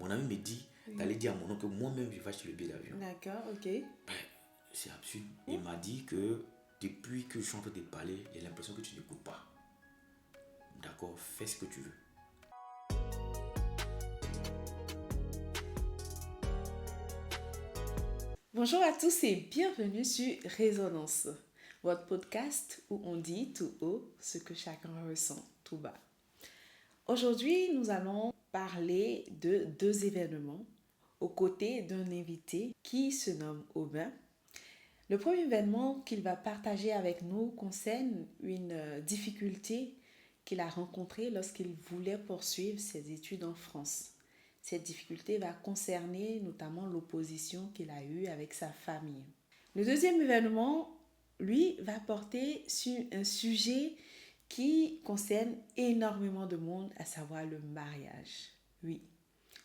mon ami me dit d'aller dire à mon oncle que moi-même je vais acheter le billet d'avion. D'accord, ok. Ben, c'est absurde. Il m'a dit que depuis que je suis en train de parler, j'ai l'impression que tu n'écoutes pas. D'accord, fais ce que tu veux. Bonjour à tous et bienvenue sur Résonance, votre podcast où on dit tout haut ce que chacun ressent tout bas. Aujourd'hui, nous allons parler de 2 événements aux côtés d'un invité qui se nomme Aubin. Le premier événement qu'il va partager avec nous concerne une difficulté qu'il a rencontrée lorsqu'il voulait poursuivre ses études en France. Cette difficulté va concerner notamment l'opposition qu'il a eue avec sa famille. Le deuxième événement, lui, va porter sur un sujet qui concerne énormément de monde, à savoir le mariage. Oui,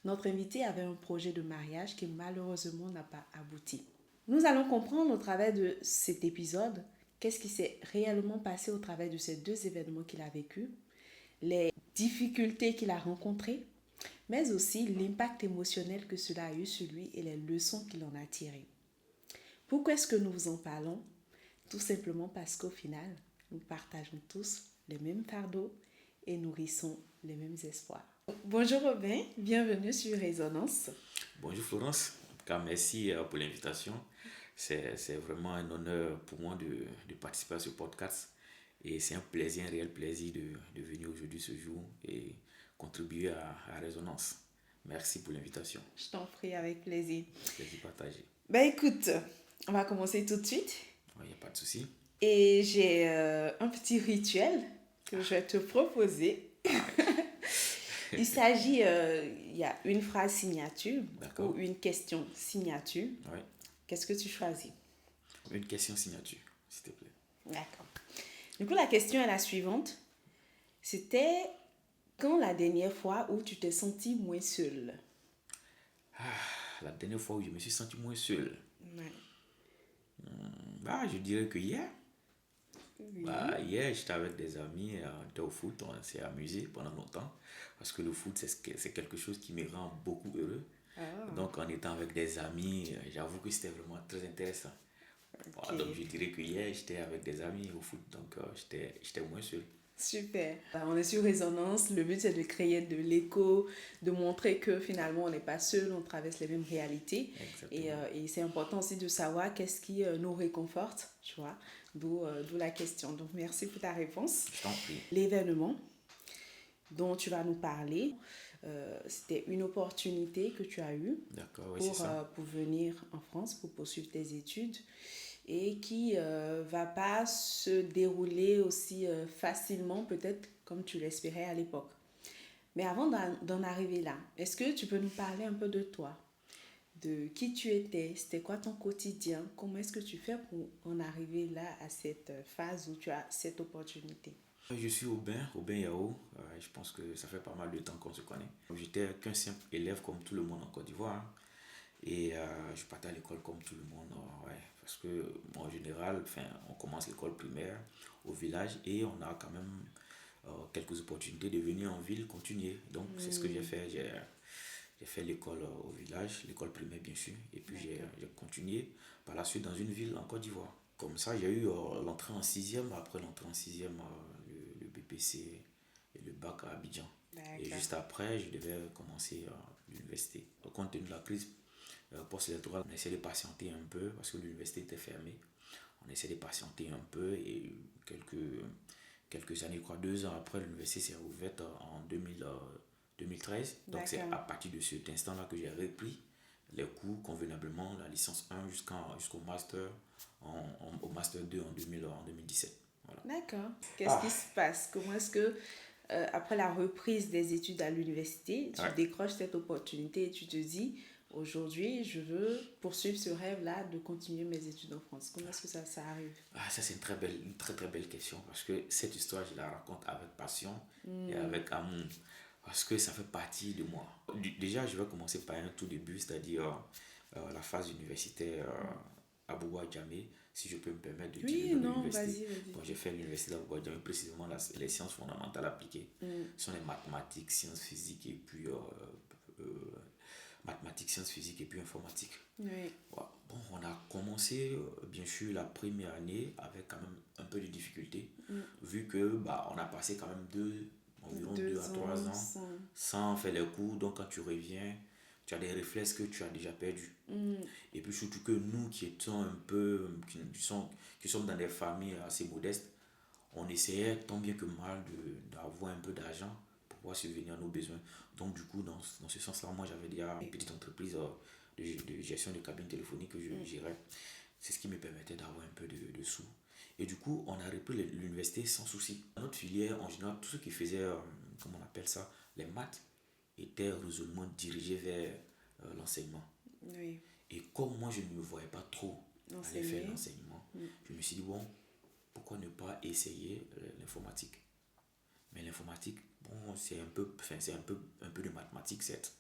notre invité avait un projet de mariage qui malheureusement n'a pas abouti. Nous allons comprendre au travers de cet épisode qu'est-ce qui s'est réellement passé au travers de ces 2 événements qu'il a vécus, les difficultés qu'il a rencontrées, mais aussi l'impact émotionnel que cela a eu sur lui et les leçons qu'il en a tirées. Pourquoi est-ce que nous vous en parlons? Tout simplement parce qu'au final, nous partageons tous les mêmes fardeaux et nourrissons les mêmes espoirs. Bonjour Robin, bienvenue sur Résonance. Bonjour Florence, en tout cas merci pour l'invitation. C'est vraiment un honneur pour moi de participer à ce podcast. Et c'est un plaisir, un réel plaisir de venir aujourd'hui ce jour et contribuer à Résonance. Merci pour l'invitation. Je t'en prie, avec plaisir. Plaisir partagé. Ben écoute, on va commencer tout de suite. Il n'y a pas de souci. Et j'ai un petit rituel que je vais te proposer. Il s'agit, il y a une phrase signature ou une question signature. Oui. Qu'est-ce que tu choisis? Une question signature, s'il te plaît. D'accord. Du coup, la question est la suivante. C'était quand la dernière fois où tu t'es senti moins seule? La dernière fois où je me suis senti moins seul, Ouais. je dirais que hier. Oui. Hier, j'étais avec des amis, on était au foot, on s'est amusé pendant longtemps. Parce que le foot, c'est quelque chose qui me rend beaucoup heureux. Donc, en étant avec des amis, j'avoue que c'était vraiment très intéressant. Voilà, donc, je dirais que hier, j'étais avec des amis au foot, donc j'étais moins seul. Super. On est sur Résonance. Le but, c'est de créer de l'écho, de montrer que finalement, on n'est pas seul, on traverse les mêmes réalités. Et c'est important aussi de savoir qu'est-ce qui nous réconforte, tu vois. D'où la question. Donc, merci pour ta réponse. Je t'en prie. L'événement dont tu vas nous parler, c'était une opportunité que tu as eue pour venir en France, pour poursuivre tes études et qui va pas se dérouler aussi facilement peut-être comme tu l'espérais à l'époque. Mais avant d'en arriver là, est-ce que tu peux nous parler un peu de toi, de qui tu étais, c'était quoi ton quotidien, comment est-ce que tu fais pour en arriver là à cette phase où tu as cette opportunité? Je suis Aubin Yao. Je pense que ça fait pas mal de temps qu'on se connaît. J'étais qu'un simple élève comme tout le monde en Côte d'Ivoire. Et je partais à l'école comme tout le monde. Parce que en général, on commence l'école primaire au village et on a quand même quelques opportunités de venir en ville continuer. Donc c'est ce que j'ai fait. J'ai fait l'école au village, l'école primaire bien sûr. Et puis j'ai continué par la suite dans une ville en Côte d'Ivoire. Comme ça, j'ai eu l'entrée en 6e. Après l'entrée en 6e, le BPC et le bac à Abidjan. Et juste après, je devais commencer l'université. Compte tenu de la crise post-électorale, on essaie de patienter un peu parce que l'université était fermée. On essaie de patienter un peu et quelques années, 2 ans après, l'université s'est rouverte en 2013. Donc c'est à partir de cet instant-là que j'ai repris les cours convenablement, la licence 1 jusqu'au master, au master 2 en 2017. Voilà. D'accord. Qu'est-ce qui se passe? Comment est-ce que, après la reprise des études à l'université, tu décroches cette opportunité et tu te dis, aujourd'hui, je veux poursuivre ce rêve-là de continuer mes études en France? Comment est-ce que ça arrive? Ça, c'est une très très belle question parce que cette histoire, je la raconte avec passion et avec amour. Parce que ça fait partie de moi. Déjà, je vais commencer par un tout début, c'est-à-dire la phase universitaire à Boua-Djamé, si je peux me permettre de dire l'université. Vas-y. Bon, j'ai fait l'université à Boua-Djamé, précisément les sciences fondamentales appliquées. Ce sont les mathématiques, sciences physiques et puis mathématiques, sciences physiques et puis informatique. Oui. Voilà. Bon, on a commencé, bien sûr, la première année avec quand même un peu de difficulté, vu que bah, on a passé quand même environ 2 à 3 ans sans... sans faire les cours. Donc, quand tu reviens, tu as des réflexes que tu as déjà perdus. Et puis, surtout que nous qui étions un peu, qui sommes dans des familles assez modestes, on essayait tant bien que mal d'avoir un peu d'argent pour pouvoir subvenir à nos besoins. Donc, du coup, dans ce sens-là, moi, j'avais déjà une petite entreprise de gestion de cabine téléphonique que je gérais. C'est ce qui me permettait d'avoir un peu de sous. Et du coup, on a repris l'université sans souci. Dans notre filière, en général, tous ceux qui faisaient, comment on appelle ça, les maths, étaient résolument dirigés vers l'enseignement. Oui. Et comme moi, je ne me voyais pas trop aller faire l'enseignement, je me suis dit, bon, pourquoi ne pas essayer l'informatique? Mais l'informatique, bon, c'est un peu, enfin, c'est un peu de mathématiques, certes,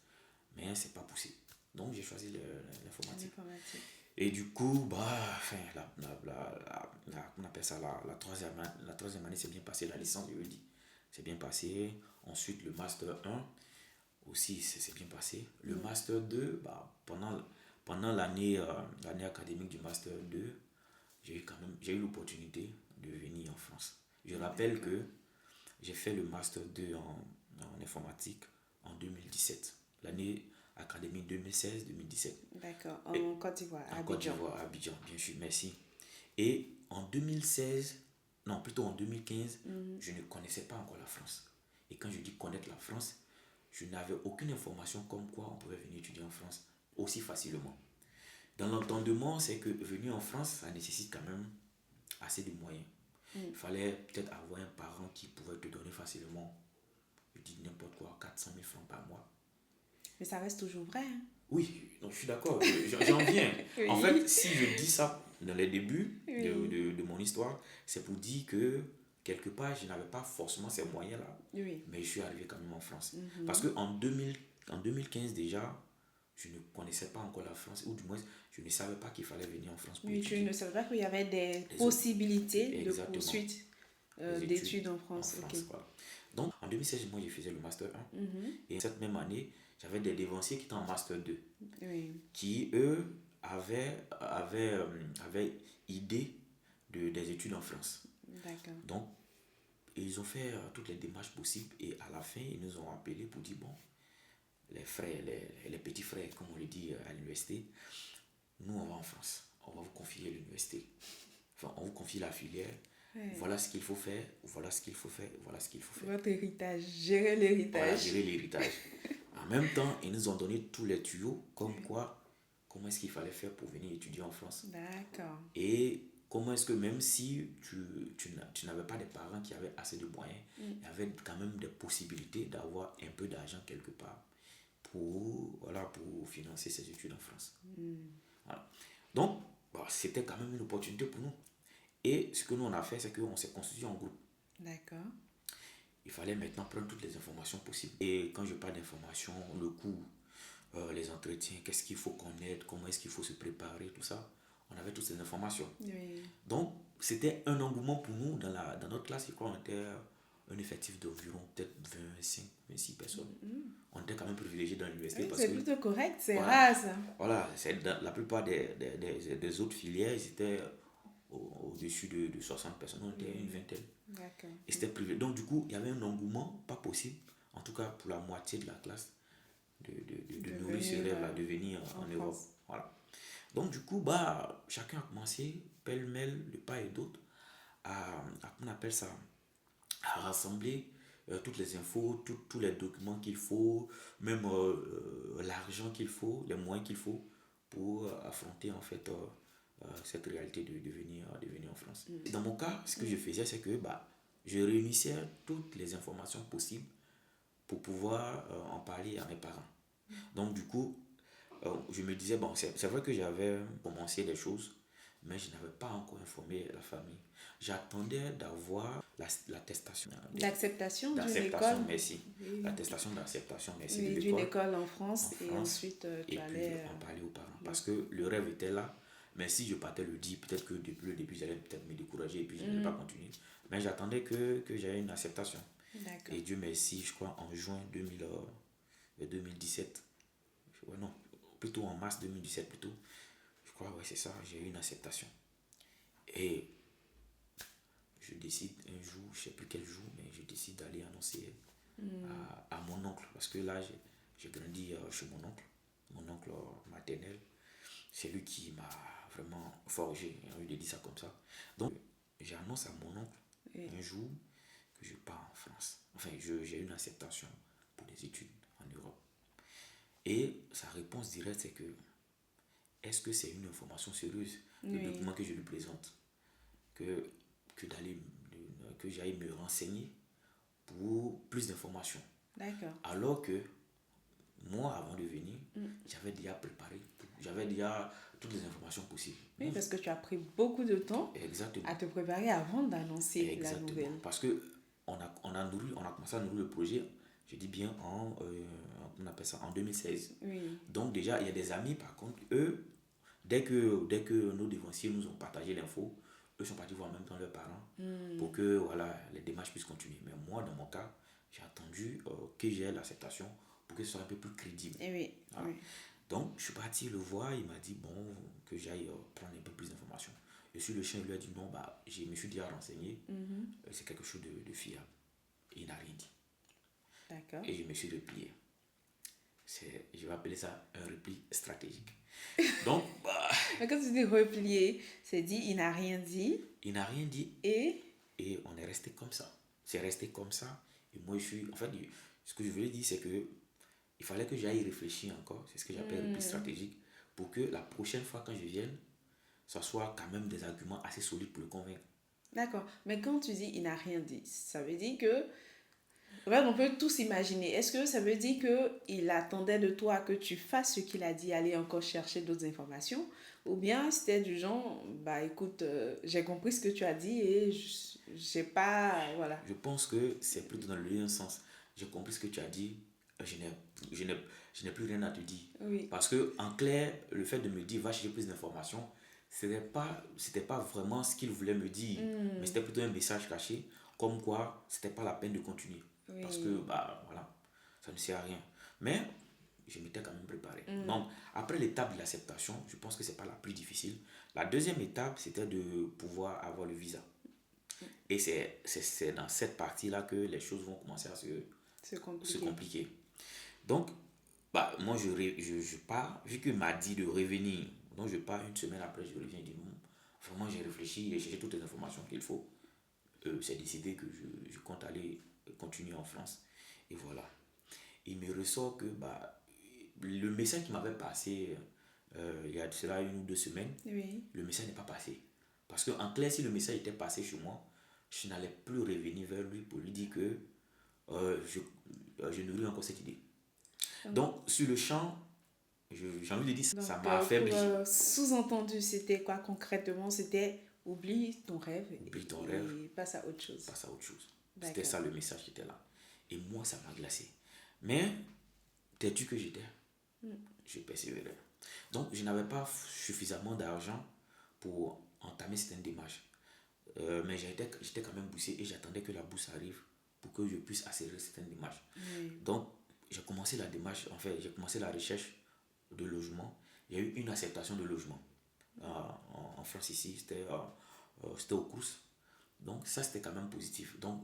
mais c'est pas poussé. Donc, j'ai choisi l'informatique. Et du coup, bah, enfin, on appelle ça la troisième année, c'est bien passé. La licence, je veux dire, c'est bien passé. Ensuite, le master 1 aussi, c'est bien passé. Le master 2, bah, pendant l'année académique du master 2, j'ai eu l'opportunité de venir en France. Je rappelle que j'ai fait le master 2 en informatique en 2017, l'année académique 2016-2017. D'accord, en Côte d'Ivoire, à En Côte Abidjan. d'Ivoire, à Abidjan, bien sûr, merci. Et en 2016, non, plutôt en 2015, je ne connaissais pas encore la France. Et quand je dis connaître la France, je n'avais aucune information comme quoi on pouvait venir étudier en France aussi facilement. Dans l'entendement, c'est que venir en France, ça nécessite quand même assez de moyens. Il fallait peut-être avoir un parent qui pouvait te donner facilement, je dis n'importe quoi, 400 000 francs par mois. Mais ça reste toujours vrai. Hein? Oui, donc je suis d'accord, j'en viens. Oui. En fait, si je dis ça dans les débuts de mon histoire, c'est pour dire que quelque part, je n'avais pas forcément ces moyens-là, mais je suis arrivé quand même en France. Parce qu'en 2015 déjà, je ne connaissais pas encore la France, ou du moins, je ne savais pas qu'il fallait venir en France pour étudier. Tu ne savais pas qu'il y avait des possibilités de poursuite d'études en France. Okay. Voilà. Donc, en 2016, moi, je faisais le Master 1. Et cette même année, j'avais des dévanciers qui étaient en Master 2. Qui, eux, avaient idée des études en France. D'accord. Donc, ils ont fait toutes les démarches possibles et à la fin, ils nous ont appelés pour dire, bon, les frères, les petits frères, comme on le dit à l'université, nous, on va en France. On va vous confier l'université. Enfin, on vous confie la filière. Voilà ce qu'il faut faire, voilà ce qu'il faut faire, voilà ce qu'il faut faire. Votre héritage, gérer l'héritage. Voilà, gérer l'héritage. En même temps, ils nous ont donné tous les tuyaux, comme quoi, comment est-ce qu'il fallait faire pour venir étudier en France. D'accord. Et comment est-ce que même si tu n'avais pas des parents qui avaient assez de moyens, il y avait quand même des possibilités d'avoir un peu d'argent quelque part pour financer ses études en France. Voilà. Donc, c'était quand même une opportunité pour nous. Et ce que nous on a fait, c'est qu'on s'est constitué en groupe. D'accord. Il fallait maintenant prendre toutes les informations possibles. Et quand je parle d'informations, le cours, les entretiens, qu'est-ce qu'il faut connaître, comment est-ce qu'il faut se préparer, tout ça, on avait toutes ces informations. Oui. Donc, c'était un engouement pour nous dans notre classe. Je crois qu'on était un effectif d'environ peut-être 25, 26 personnes. On était quand même privilégiés dans l'université. Oui, c'est plutôt correct, c'est voilà, rare ça. Voilà, la plupart des autres filières, ils étaient au-dessus de 60 personnes, on était une vingtaine. D'accord. Et c'était privé. Donc, du coup, il y avait un engouement, pas possible, en tout cas pour la moitié de la classe, de nourrir ce rêve-là, de venir en Europe. Voilà. Donc, du coup, chacun a commencé, pêle-mêle, de part et d'autre, on appelle ça, à rassembler toutes les infos, tous les documents qu'il faut, même l'argent qu'il faut, les moyens qu'il faut pour affronter en fait cette réalité de venir en France. Dans mon cas, ce que je faisais, c'est que je réunissais toutes les informations possibles pour pouvoir en parler à mes parents. Donc du coup, je me disais, c'est vrai que j'avais commencé des choses, mais je n'avais pas encore informé la famille. J'attendais d'avoir l'attestation. D'acceptation d'une école. Merci. Oui. L'attestation d'acceptation, merci. Oui, d'une école en France, et ensuite tu allais en parler aux parents. Parce que le rêve était là, mais si je partais le dire, peut-être que depuis le début, j'allais peut-être me décourager et puis je n'allais pas continuer. Mais j'attendais que j'aie une acceptation. D'accord. Et Dieu merci, je crois en juin 2017, non, plutôt en mars 2017 plutôt. Je crois, ouais, c'est ça, j'ai eu une acceptation. Et je décide un jour, je ne sais plus quel jour, mais je décide d'aller annoncer à mon oncle. Parce que là, j'ai grandi chez mon oncle maternel. C'est lui qui m'a vraiment forgé, on lui dit ça comme ça. Donc, j'annonce à mon oncle un jour que je pars en France. Enfin, j'ai une acceptation pour des études en Europe. Et sa réponse directe, c'est que est-ce que c'est une information sérieuse, le document que je lui présente, que, que d'aller que j'aille me renseigner pour plus d'informations. D'accord. Alors que moi, avant de venir, j'avais déjà préparé, j'avais déjà toutes les informations possibles. Oui, parce que tu as pris beaucoup de temps Exactement. à te préparer avant d'annoncer la nouvelle. Parce que on a commencé à nourrir le projet, je dis bien on appelle ça en 2016. Oui. Donc déjà, il y a des amis, par contre, eux, dès que nos devanciers nous ont partagé l'info, eux sont partis voir en même temps leurs parents pour que voilà, les démarches puissent continuer. Mais moi, dans mon cas, j'ai attendu que j'ai l'acceptation pour que ce soit un peu plus crédible. Et oui. Voilà. Oui. Donc, je suis parti le voir, il m'a dit bon, que j'aille prendre un peu plus d'informations. Et sur le champ, il lui a dit non, bah, je me suis déjà renseigné, c'est quelque chose de fiable. Et il n'a rien dit. D'accord. Et je me suis replié. Je vais appeler ça un repli stratégique. Donc, bah, Mais quand tu dis replier, c'est dit, il n'a rien dit. il n'a rien dit. Et on est resté comme ça. C'est resté comme ça. Et moi, en fait, ce que je voulais dire, c'est que il fallait que j'aille réfléchir encore. C'est ce que j'appelle repli stratégique. Pour que la prochaine fois, quand je vienne, ça soit quand même des arguments assez solides pour le convaincre. d'accord. Mais quand tu dis il n'a rien dit, ça veut dire que en fait, on peut tous imaginer. Est-ce que ça veut dire qu'il attendait de toi que tu fasses ce qu'il a dit, aller encore chercher d'autres informations? Ou bien c'était du genre, bah écoute, j'ai compris ce que tu as dit et j'ai pas. Voilà. Je pense que c'est plutôt dans le deuxième sens. J'ai compris ce que tu as dit. Je n'ai, je n'ai, je n'ai plus rien à te dire. Oui. Parce que, en clair, le fait de me dire va chercher plus d'informations, c'était pas vraiment ce qu'il voulait me dire. Mais c'était plutôt un message caché, comme quoi c'était pas la peine de continuer. Oui. Parce que, bah voilà, ça ne sert à rien. Mais je m'étais quand même préparé. Donc, après l'étape de l'acceptation, je pense que c'est pas la plus difficile. La deuxième étape, c'était de pouvoir avoir le visa. Et c'est dans cette partie-là que les choses vont commencer à C'est se compliqué. compliquer. Donc, bah, moi, je pars, vu qu'il m'a dit de revenir. Donc, je pars une semaine après, je reviens et dis non. Vraiment, j'ai réfléchi et cherché toutes les informations qu'il faut. C'est décidé que je compte aller continuer en France. Et voilà. Il me ressort que bah, le message qui m'avait passé il y a de cela 1 ou 2 semaines, Oui. le message n'est pas passé. Parce qu'en clair, si le message était passé chez moi, je n'allais plus revenir vers lui pour lui dire que je nourris encore cette idée. Donc, sur le champ, j'ai envie de dire, Donc, ça m'a affaibli. Sous-entendu, c'était quoi concrètement? C'était oublie ton rêve Oublie ton et rêve. passe à autre chose. Passe à autre chose. D'accord. C'était ça le message qui était là. Et moi, ça m'a glacé. Mais, têtu que j'étais, je persévérais. Donc, je n'avais pas suffisamment d'argent pour entamer certaines démarches. Mais j'étais quand même poussé et j'attendais que la bourse arrive pour que je puisse accélérer certaines démarches. Donc, j'ai commencé la démarche, en fait, j'ai commencé la recherche de logement. Il y a eu une acceptation de logement en France ici, c'était au Crous. Donc, ça, c'était quand même positif. Donc,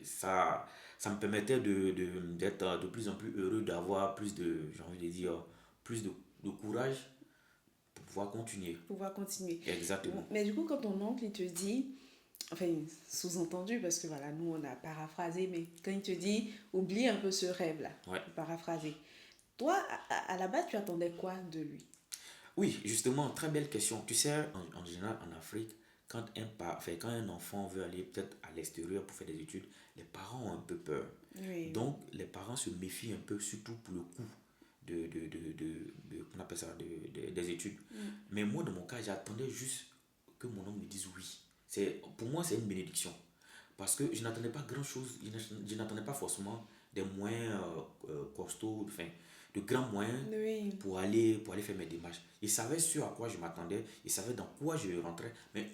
ça me permettait d'être de plus en plus heureux, d'avoir plus de, j'ai envie de dire, plus de courage pour pouvoir continuer. Pouvoir continuer. Exactement. Mais du coup, quand ton oncle, il te dit, enfin, sous-entendu, parce que voilà, nous, on a paraphrasé, mais quand il te dit, oublie un peu ce rêve-là, Ouais. paraphrasé. Toi, à la base, tu attendais quoi de lui? Oui, justement, très belle question. Tu sais, en général, en Afrique, quand un enfant veut aller peut-être à l'extérieur pour faire des études, les parents ont un peu peur. Oui. Donc, les parents se méfient un peu, surtout pour le coût qu'on appelle ça, des études. Mais moi, dans mon cas, j'attendais juste que mon oncle me dise oui. Pour moi, c'est une bénédiction. Parce que je n'attendais pas grand-chose, je n'attendais pas forcément des moyens costauds, enfin, de grands moyens Oui. pour aller faire mes démarches. Il savait ce à quoi je m'attendais, il savait dans quoi je rentrais, mais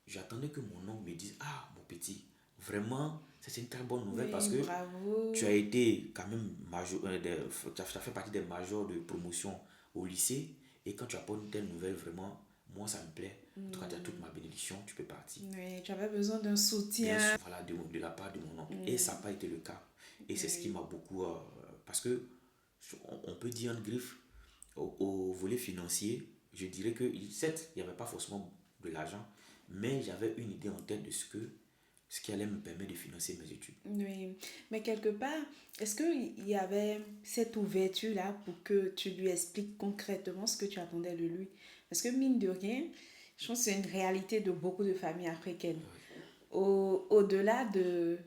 j'attendais que mon oncle me dise ah, mon petit, vraiment, c'est une très bonne nouvelle Oui, parce que bravo. tu as été quand même tu as fait partie des majors de promotion au lycée, et quand tu apportes une telle nouvelle, vraiment, moi, ça me plaît. En tout cas, tu as toute ma bénédiction, tu peux partir. Oui, tu avais besoin d'un Bien soutien. sûr, voilà, de la part de mon oncle. Et ça n'a pas été le cas. Et c'est ce qui m'a beaucoup... parce que, on peut dire en griffe, au volet financier, je dirais que, certes, il n'y avait pas forcément de l'argent, mais j'avais une idée en tête de ce qui allait me permettre de financer mes études. Oui, mais quelque part, est-ce qu'il y avait cette ouverture-là pour que tu lui expliques concrètement ce que tu attendais de lui? Parce que mine de rien, je pense que c'est une réalité de beaucoup de familles africaines. Au-delà de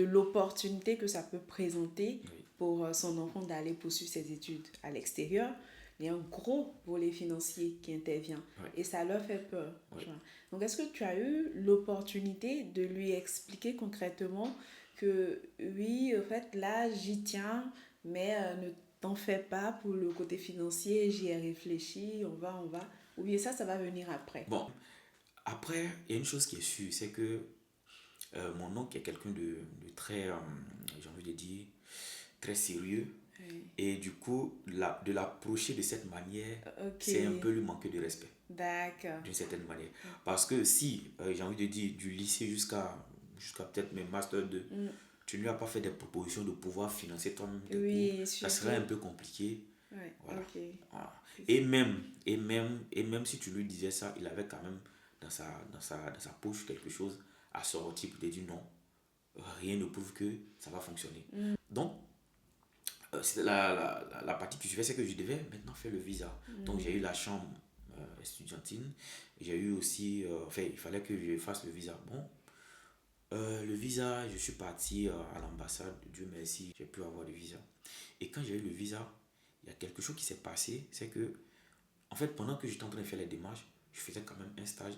l'opportunité que ça peut présenter Oui. pour son enfant d'aller poursuivre ses études à l'extérieur, il y a un gros volet financier qui intervient Oui. et ça leur fait peur. Oui. Tu vois. Donc, est-ce que tu as eu l'opportunité de lui expliquer concrètement que oui, en fait, là, j'y tiens, mais ne t'en fais pas pour le côté financier, j'y ai réfléchi, on va. Ou bien ça va venir après. Bon, après, il y a une chose qui est sûre, c'est que mon oncle est quelqu'un de très, j'ai envie de dire, très sérieux. Oui. Et du coup, de l'approcher de cette manière, Ok, c'est un peu lui manquer de respect, d'accord. d'une certaine manière. Parce que si, j'ai envie de dire, du lycée jusqu'à peut-être mes Master 2, Mm. tu ne lui as pas fait des propositions de pouvoir financer toi-même tes cours, Oui, ça surtout. serait un peu compliqué. Ouais, Voilà. ok. Voilà. Et même si tu lui disais ça, il avait quand même dans sa poche quelque chose à sortir pour te dire non, rien ne prouve que ça va fonctionner. Donc, c'est la partie qui suivait, c'est que je devais maintenant faire le visa. Donc, j'ai eu la chambre estudiantine. J'ai eu aussi, enfin, il fallait que je fasse le visa. Bon, le visa, je suis parti à l'ambassade, Dieu merci, j'ai pu avoir le visa. Et quand j'ai eu le visa, il y a quelque chose qui s'est passé, c'est que, en fait, pendant que j'étais en train de faire les démarches, je faisais quand même un stage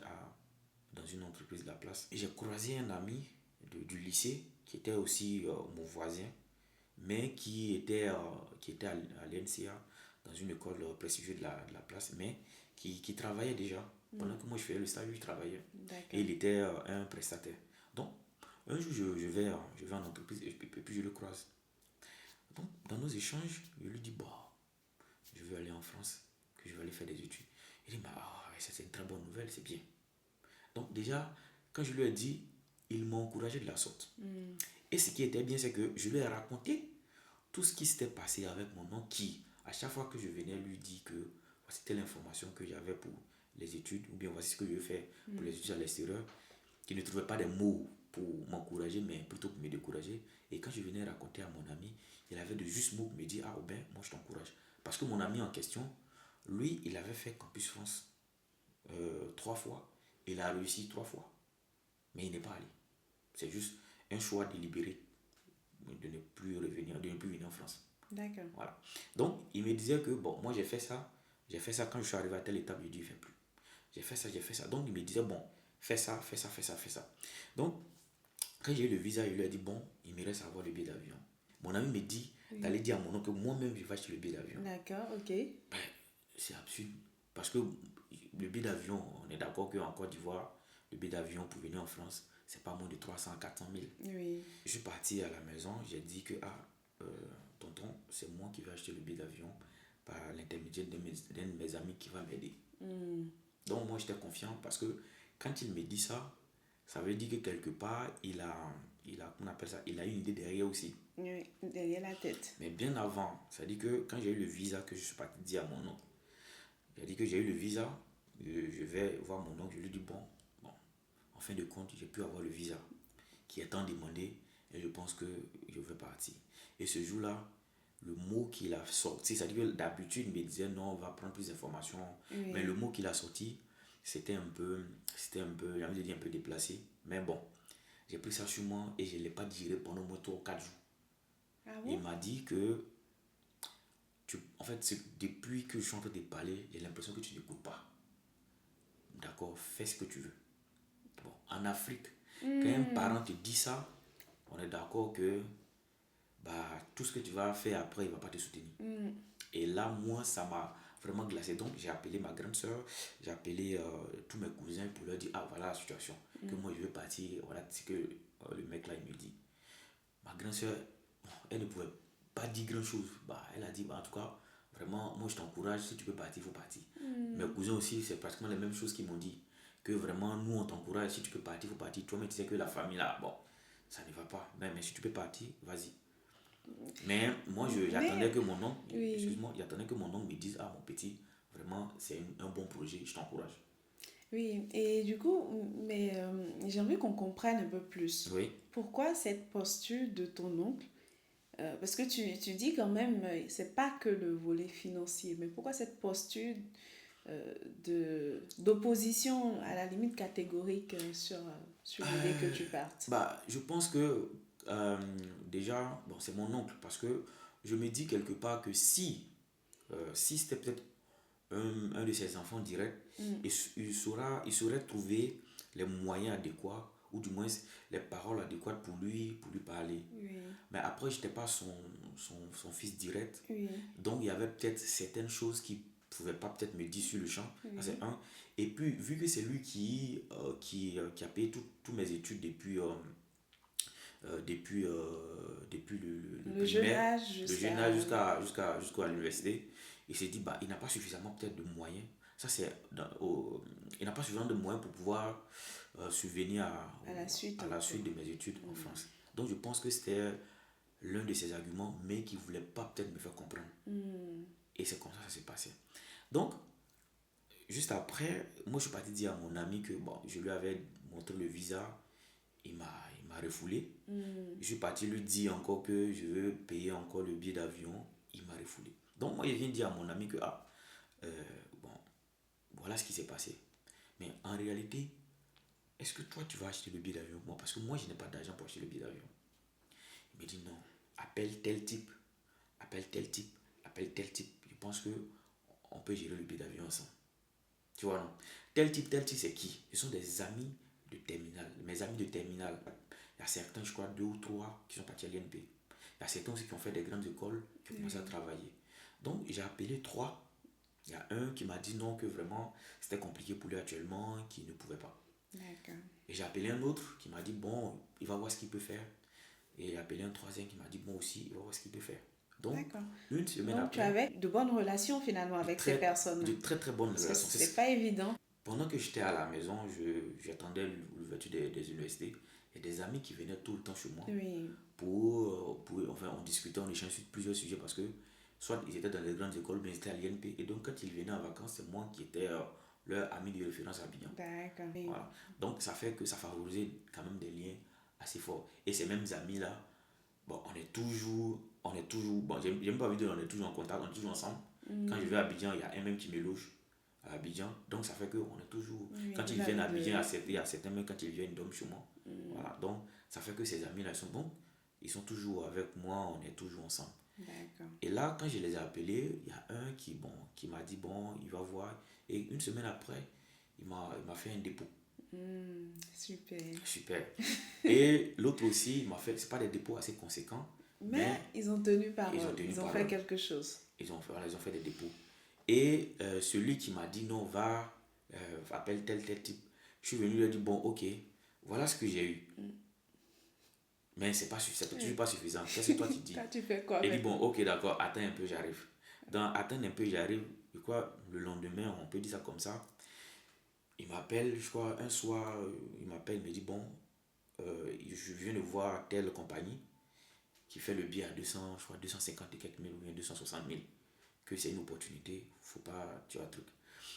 dans une entreprise de la place. Et j'ai croisé un ami du lycée qui était aussi mon voisin, mais qui était à l'NCA, dans une école prestigieuse de la place, mais qui travaillait déjà. Pendant que moi je faisais le stage, lui il travaillait. D'accord. Et il était un prestataire. Donc, un jour, je vais en entreprise et puis je le croise. Donc, dans nos échanges, je lui dis, bon, je veux aller en France, que je vais aller faire des études. Il dit, bah, ça c'est une très bonne nouvelle, c'est bien. Donc déjà, quand je lui ai dit, il m'a encouragé de la sorte. Et ce qui était bien, c'est que je lui ai raconté tout ce qui s'était passé avec mon oncle qui, à chaque fois que je venais lui dire que voici telle information que j'avais pour les études, ou bien voici ce que je fais pour les études à l'extérieur, qui ne trouvait pas des mots pour m'encourager, mais plutôt pour me décourager. Et quand je venais raconter à mon ami, il avait de justes mots pour me dire, ah ben, moi je t'encourage. Parce que mon ami en question, lui, il avait fait Campus France 3 fois. Il a réussi 3 fois. Mais il n'est pas allé. C'est juste un choix délibéré de ne plus revenir, de ne plus venir en France. D'accord. Voilà. Donc, il me disait que, bon, moi j'ai fait ça quand je suis arrivé à telle étape, je dis, il ne fait plus. J'ai fait ça. Donc, il me disait, bon, fais ça, fais ça, fais ça, fais ça. Donc, quand j'ai eu le visa, il lui a dit, bon, il me reste à avoir le billet d'avion. Mon ami me dit, d'aller dire à mon oncle que moi-même, je vais acheter le billet d'avion. D'accord, ok. Ben, c'est absurde. Parce que le billet d'avion, on est d'accord qu'en Côte d'Ivoire, le billet d'avion pour venir en France, c'est pas moins de 300 à 400 000. Oui. Je suis parti à la maison, j'ai dit que, tonton, c'est moi qui vais acheter le billet d'avion par l'intermédiaire d'un de mes amis qui va m'aider. Donc, moi, j'étais confiant parce que quand il me dit ça, ça veut dire que quelque part, on appelle ça, il a une idée derrière aussi. Oui, derrière la tête. Mais bien avant, ça dit que quand j'ai eu le visa, que je suis parti dire à mon oncle, j'ai dit que j'ai eu le visa, je vais voir mon oncle, je lui dis bon, en fin de compte, j'ai pu avoir le visa qui est tant demandé et je pense que je vais partir. Et ce jour-là, le mot qu'il a sorti, c'est-à-dire que d'habitude, il me disait non, on va prendre plus d'informations, mais le mot qu'il a sorti, c'était un peu, j'ai envie de dire un peu déplacé, mais bon, j'ai pris ça sur moi et je ne l'ai pas digéré pendant au moins 3 ou 4 jours. Ah Il bon? m'a dit que en fait, depuis que je suis en train de parler, j'ai l'impression que tu n'écoutes pas. D'accord, fais ce que tu veux. Bon, en Afrique, quand un parent te dit ça, on est d'accord que tout ce que tu vas faire après, il ne va pas te soutenir. Et là, moi, ça m'a vraiment glacé. Donc, j'ai appelé ma grande soeur, j'ai appelé tous mes cousins pour leur dire, ah, voilà la situation, que moi, je veux partir. Voilà ce que le mec là, il me dit. Ma grande soeur, elle ne pouvait pas dire grand chose. Elle a dit, en tout cas, vraiment, moi je t'encourage, si tu peux partir, il faut partir. Mes cousins aussi, c'est pratiquement les mêmes choses qu'ils m'ont dit. Que vraiment, nous on t'encourage, si tu peux partir, il faut partir. Toi, mais tu sais que la famille là, bon, ça ne va pas. Mais si tu peux partir, vas-y. Mais moi, j'attendais Mais, que mon oncle, oui, excuse-moi, j'attendais que mon oncle me dise, ah mon petit, vraiment, c'est un bon projet, je t'encourage. oui. Et du coup, j'aimerais qu'on comprenne un peu plus. Oui. Pourquoi cette posture de ton oncle? Parce que tu dis quand même, c'est pas que le volet financier, mais pourquoi cette posture d'opposition à la limite catégorique sur l'idée que tu partes? Bah, je pense que euh, déjà, bon, c'est mon oncle, parce que je me dis quelque part que si c'était peut-être un de ses enfants direct, Mm, il saurait trouver les moyens adéquats, ou du moins les paroles adéquates pour lui parler. oui, Mais après, je n'étais pas son fils direct, oui, donc il y avait peut-être certaines choses qu'il ne pouvait pas peut-être me dire sur le champ, ça oui. c'est un. Et puis, vu que c'est lui qui a payé tous mes études depuis le Le jeune primaire, âge le jusqu'à... jeune âge jusqu'à l'université. Il s'est dit, bah, il n'a pas suffisamment peut-être de moyens. Ça, il n'a pas suffisamment de moyens pour pouvoir subvenir À la suite, à en la fait. suite de mes études en France. Donc, je pense que c'était l'un de ses arguments, mais qui ne voulait pas peut-être me faire comprendre. Mm, Et c'est comme ça que ça s'est passé. Donc, juste après, moi, je suis parti dire à mon ami que bon, je lui avais montré le visa. Il m'a refoulé. mm, Je suis parti lui dire encore que je veux payer encore le billet d'avion. Il m'a refoulé. Donc moi, je viens dire à mon ami que, ah, euh, bon, voilà ce qui s'est passé. Mais en réalité, est-ce que toi, tu vas acheter le billet d'avion? Moi, parce que moi, je n'ai pas d'argent pour acheter le billet d'avion. Il me dit non, appelle tel type, appelle tel type, appelle tel type. Je pense que on peut gérer le billet d'avion ensemble. Tu vois, non? Tel type, c'est qui? Ce sont des amis de terminale. Mes amis de terminale. Il y a certains, je crois, deux ou trois qui sont partis à l'INP. Il y a certains aussi qui ont fait des grandes écoles, qui ont commencé à oui, travailler. Donc, j'ai appelé trois. Il y a un qui m'a dit non, que vraiment, c'était compliqué pour lui actuellement, qu'il ne pouvait pas. d'accord. Et j'ai appelé un autre qui m'a dit bon, il va voir ce qu'il peut faire. Et j'ai appelé un troisième qui m'a dit bon aussi, il va voir ce qu'il peut faire. Donc, D'accord. une semaine Donc, tu après, avais de bonnes relations finalement de avec ces très, personnes-là. de très très bonnes Parce que relations. c'est pas évident. Pendant que j'étais à la maison, j'attendais l'ouverture des universités. Il y a des amis qui venaient tout le temps chez moi Oui, enfin, on discutait, on échangeait sur plusieurs sujets parce que soit ils étaient dans les grandes écoles, mais ils étaient à l'INP. Et donc, quand ils venaient en vacances, c'est moi qui étais leur ami de référence à Bignan. d'accord. Oui. Voilà. Donc, ça fait que ça favorisait quand même des liens assez forts. Et ces mêmes amis-là, bon, on est toujours, bon, j'aime pas envie de dire on est toujours en contact, on est toujours ensemble. Quand je vais à Abidjan, il y a un même qui me loge à Abidjan. Donc, ça fait qu'on est toujours, Oui, quand ils vous viennent avez à Abidjan, de... il y a certains même quand ils viennent, ils dorment chez moi. Voilà. Donc, ça fait que ces amis-là, ils sont bons. Ils sont toujours avec moi, on est toujours ensemble. D'accord. Et là, quand je les ai appelés, il y a un qui m'a dit, bon, il va voir. Et une semaine après, il m'a fait un dépôt. Super. Super. Et l'autre aussi, il m'a fait, c'est pas des dépôts assez conséquents, mais Mais ils ont tenu ils ont parole. tenu Ils ont fait parole. quelque chose. Voilà, ils ont fait des dépôts. Et celui qui m'a dit, non, appelle tel type. Je suis venu lui dire, bon, ok, voilà ce que j'ai eu. Mais c'est toujours Oui. pas suffisant. Qu'est-ce que toi tu dis? Toi, tu fais quoi Il dit, bon, maintenant? ok, d'accord, attends un peu, j'arrive. Dans attendre un peu, j'arrive, je crois, le lendemain, on peut dire ça comme ça. Il m'appelle, je crois, un soir, il m'appelle, il me dit, bon, je viens de voir telle compagnie qui fait le billet à 200, je crois, 250 et quelques mille ou bien 260 000. Que c'est une opportunité, faut pas, tu vois, truc.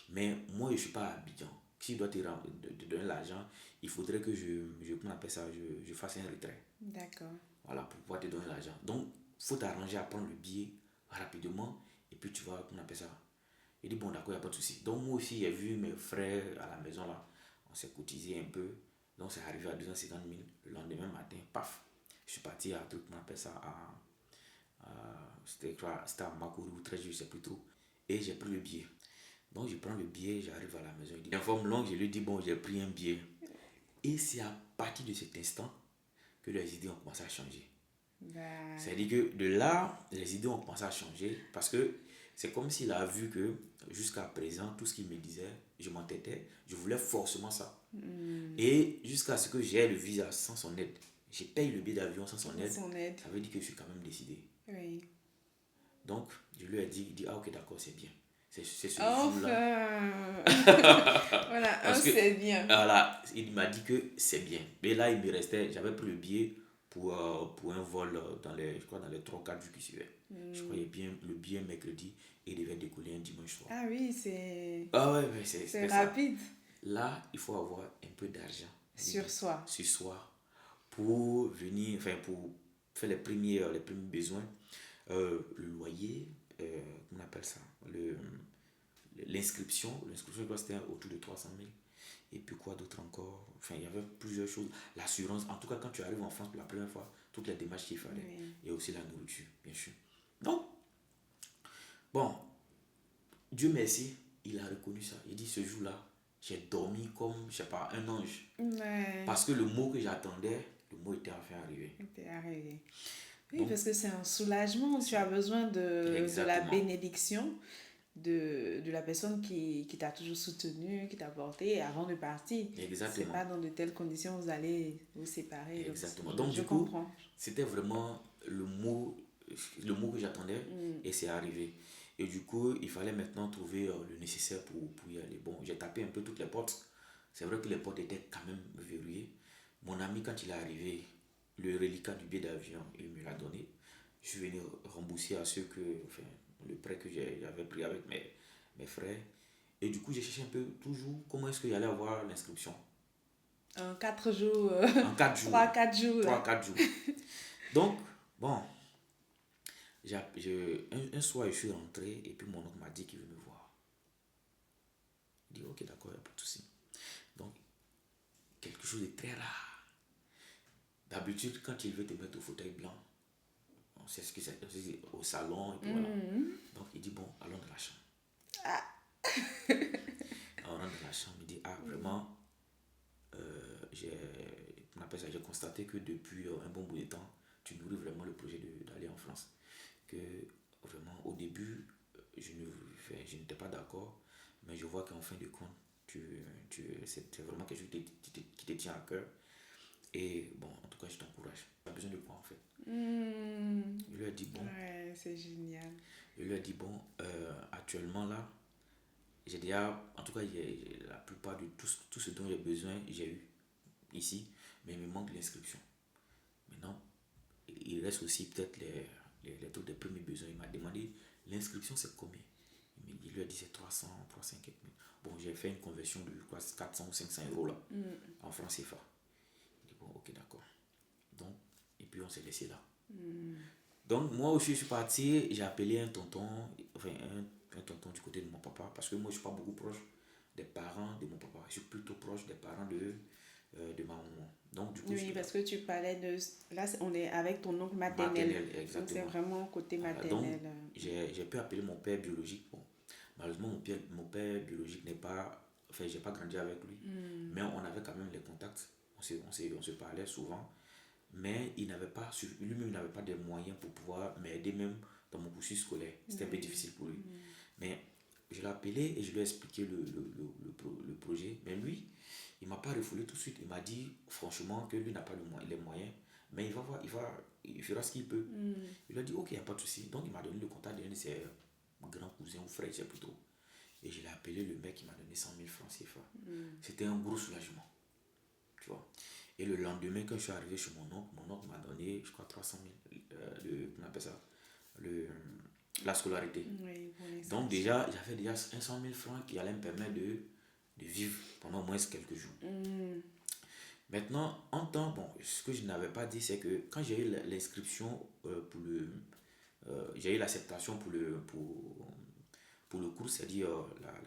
Mais moi, je suis pas à Abidjan. Si je dois te donner l'argent, il faudrait que comment on appelle ça, je fasse un retrait. D'accord. Voilà, pour pouvoir te donner l'argent. Donc, faut t'arranger à prendre le billet rapidement et puis tu vas, comment on appelle ça. Il dit, bon, d'accord, il n'y a pas de souci. Donc, moi aussi, j'ai vu mes frères à la maison là, on s'est cotisé un peu. Donc, c'est arrivé à 250 000. Le lendemain matin, paf, je suis parti à un truc, on appelle ça, c'était à Makuru ou très je ne sais plus trop. Et j'ai pris le billet. Donc, je prends le billet, j'arrive à la maison. Il dit, informe longue, je lui dis, bon, j'ai pris un billet. Et c'est à partir de cet instant que les idées ont commencé à changer. Bah, C'est-à-dire que de là, les idées ont commencé à changer parce que c'est comme s'il a vu que jusqu'à présent, tout ce qu'il me disait, je m'entêtais, je voulais forcément ça. Et jusqu'à ce que j'ai le visa sans son aide, j'ai payé le billet d'avion sans son sans aide, son aide. ça veut dire que je suis quand même décidé. Oui. Donc, je lui ai dit, il dit, ah ok, d'accord, c'est bien. C'est ce jour-là. Enfin, voilà, Parce que, c'est bien. voilà, il m'a dit que c'est bien. Mais là, il me restait, j'avais pris le billet pour un vol je crois, dans les 3 4 jours qui suivaient. Je croyais bien le billet mercredi et il devait décoller un dimanche soir. Ah oui, c'est Ah ouais, ouais, c'est c'est ça. rapide Là, il faut avoir un peu d'argent sur soi. ce soir pour venir, enfin, pour faire les premiers besoins. Le loyer, comment on appelle ça? L'inscription, je crois que c'était autour de 300 000. Et puis quoi d'autre encore? Enfin, il y avait plusieurs choses. L'assurance, en tout cas, quand tu arrives en France pour la première fois, toutes les démarches qu'il fallait. Oui. Et aussi la nourriture, bien sûr. Donc, bon, Dieu merci, il a reconnu ça. Il dit ce jour-là, j'ai dormi comme, je sais pas, un ange. Ouais, Parce que le mot que j'attendais, le mot était enfin arrivé. t'es arrivé. Oui, Donc, parce que c'est un soulagement. Tu as besoin de la exactement. bénédiction de la personne qui t'a toujours soutenu, qui t'a porté avant de partir. C'est Exactement. pas dans de telles conditions vous allez vous séparer. Exactement. Donc, Donc, je du coup, comprends. c'était vraiment le mot que j'attendais et c'est arrivé. Et du coup, il fallait maintenant trouver le nécessaire pour y aller. Bon, j'ai tapé un peu toutes les portes. C'est vrai que les portes étaient quand même verrouillées. Mon ami, quand il est arrivé, le reliquat du billet d'avion, il me l'a donné. Je suis venu rembourser à ceux que, enfin, le prêt que j'avais pris avec mes frères. Et du coup, j'ai cherché un peu toujours comment est-ce qu'il y allait avoir l'inscription. En 4 jours, En 4 jours. 3-4 jours. 3 4 jours. Donc, bon, un soir, je suis rentré et puis mon oncle m'a dit qu'il veut me voir. Il dit, ok, d'accord, il n'y a pas de souci. Donc, quelque chose de très rare. D'habitude, quand il veut te mettre au fauteuil blanc, on sait ce que c'est au salon et puis voilà. Donc, il dit, bon, allons dans la chambre. On rentre dans la chambre, il dit, ah, vraiment, on appelle ça, j'ai constaté que depuis un bon bout de temps, tu nourris vraiment le projet d'aller en France. Que vraiment, au début, je n'étais pas d'accord, mais je vois qu'en fin de compte, c'est vraiment quelque chose qui te tient à cœur. Et bon, en tout cas, je t'encourage. Tu as besoin de quoi en fait? Il lui a dit, bon, Ouais, c'est génial. il lui a dit, bon, actuellement là, j'ai déjà, en tout cas, la plupart de tout ce dont j'ai besoin, j'ai eu ici, mais il me manque l'inscription. Maintenant, il reste aussi peut-être les trucs des premiers besoins. Il m'a demandé l'inscription, c'est combien? Il lui a dit c'est 300 quelques mille. Bon, j'ai fait une conversion de quoi, 400 ou 500 euros là, en francs CFA. Il dit bon, ok, d'accord. Donc, et puis on s'est laissé là. Donc, moi aussi, je suis parti, j'ai appelé un tonton, enfin, un tonton du côté de mon papa, parce que moi, je suis pas beaucoup proche des parents de mon papa. Je suis plutôt proche des parents de ma maman. Donc, du coup, Oui, parce que tu parlais de... Là, on est avec ton oncle maternel. maternelle, Donc, c'est exactement. vraiment côté Voilà, maternel. donc, j'ai pu appeler mon père biologique. Bon, malheureusement, mon père biologique n'est pas. Enfin, j'ai pas grandi avec lui. Mais on avait quand même les contacts. On se parlait souvent. Mais il n'avait pas, lui-même, il n'avait pas de moyens pour pouvoir m'aider même dans mon cursus scolaire. C'était un peu difficile pour lui. Mais je l'ai appelé et je lui ai expliqué le projet. Mais lui, il ne m'a pas refoulé tout de suite. Il m'a dit franchement que lui n'a pas les moyens. Mais il va voir, il fera ce qu'il peut. Il lui a dit ok, il n'y a pas de souci. Donc il m'a donné le contact d'un de ses grands cousins ou frères, c'est plutôt. Et je l'ai appelé, le mec, il m'a donné 100 000 francs CFA. C'était un gros soulagement. Tu vois. Et le lendemain, quand je suis arrivé chez mon oncle m'a donné, je crois, 300 000, on appelle ça, la scolarité. Oui, Donc déjà, j'avais déjà 100 000 francs qui allaient me permettre de vivre pendant au moins quelques jours. Maintenant, en temps, bon, ce que je n'avais pas dit, c'est que quand j'ai eu l'inscription j'ai eu l'acceptation pour le cours, c'est-à-dire